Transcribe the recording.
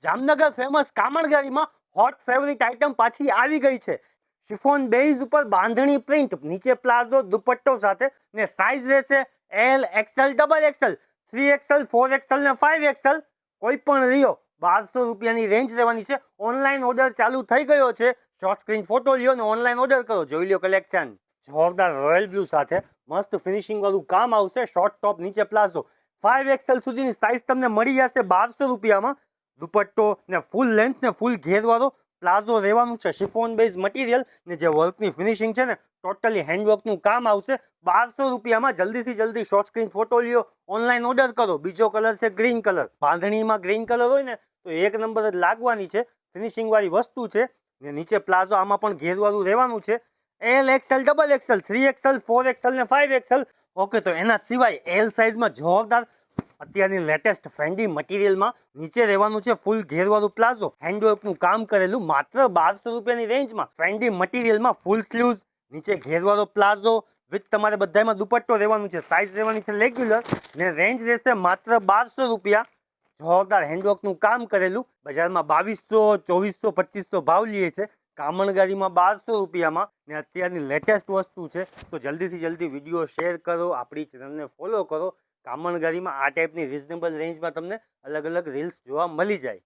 Jamnagar famous કામણગારીમાં hot favourite item પાછી આવી ગઈ છે. શિફોન બેઝ ઉપર બાંધણી પ્રિન્ટ, નીચે પ્લાઝો દુપટ્ટો સાથે ને સાઇઝ રહેશે L, XL, double XL, 3XL, 4XL ને 5XL. કોઈ પણ લ્યો 1200 રૂપિયાની રેન્જ રહેવાની છે. ઓનલાઈન ઓર્ડર ચાલુ થઈ ગયો છે. શોર્ટ સ્ક્રીન ફોટો લ્યો ને ઓનલાઈન ઓર્ડર કરો. જોઈ લ્યો કલેક્શન. જોરદાર રોયલ બ્લુ સાથે મસ્ત ફિનિશિંગ વાળું કામ આવશે. શોર્ટ ટોપ, નીચે પ્લાઝો, 5XL સુધીની સાઇઝ તમને મળી જશે 1200 રૂપિયામાં. દુપટ્ટો ને ફૂલ લેન્થ ને ફૂલ ઘેરવાળો પ્લાઝો રહેવાનું છે. શિફોન બેઝ મટીરિયલ ને જે વર્કની ફિનિશિંગ છે ને ટોટલી હેન્ડવર્કનું કામ આવશે 1200 રૂપિયામાં. જલ્દીથી જલ્દી શોર્ટ સ્ક્રીન ફોટો લ્યો, ઓનલાઈન ઓર્ડર કરો. બીજો કલર છે ગ્રીન કલર. બાંધણીમાં ગ્રીન કલર હોય ને તો એક નંબર જ લાગવાની છે. ફિનિશિંગ વાળી વસ્તુ છે ને નીચે પ્લાઝો આમાં પણ ઘેરવાળું રહેવાનું છે. L, XL, double XL, 3XL, 4XL ને 5XL. ઓકે, તો એના સિવાય એલ સાઇઝમાં જોરદાર અત્યારની લેટેસ્ટ ફેન્ડી મટીરિયલમાં નીચે રહેવાનું છે ફૂલ ઘેરવાળું પ્લાઝો, હેન્ડવર્કનું કામ કરેલું, માત્ર 1200 રૂપિયાની રેન્જમાં. ફેન્ડી મટીરિયલમાં ફૂલ સ્લીવ્સ, નીચે ઘેરવાળો પ્લાઝો વિથ તમારે બધામાં દુપટ્ટો રહેવાનું છે. સાઇઝ રહેવાની છે રેગ્યુલર ને રેન્જ રહેશે માત્ર 1200 રૂપિયા. જોરદાર હેન્ડવર્કનું કામ કરેલું. બજારમાં 2200, 2400, 2500 ભાવ લે છે. કામણગારીમાં 1200 રૂપિયામાં ને અત્યારની લેટેસ્ટ વસ્તુ છે. તો જલ્દીથી જલ્દી વિડીયો શેર કરો, આપણી ચેનલને ફોલો કરો. કામણગારીમાં આ ટાઈપની રિઝનેબલ રેન્જમાં તમને અલગ અલગ રીલ્સ જોવા મળી જાય.